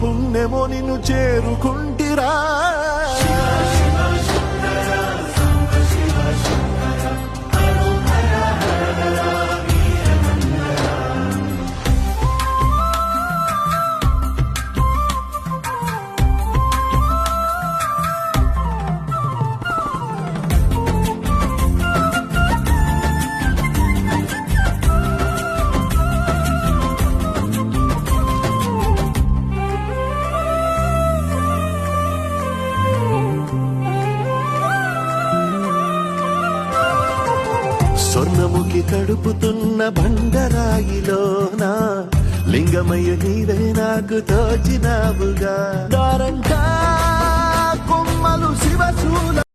పుణ్యమో నిన్ను చేరుకుంటిరా. స్వర్ణముఖి తడుపుతున్న బండరాయిలోనా లింగమయ్య నీవే నాకు తోచినావుగా. దారంటా కొమ్మలు శివశూల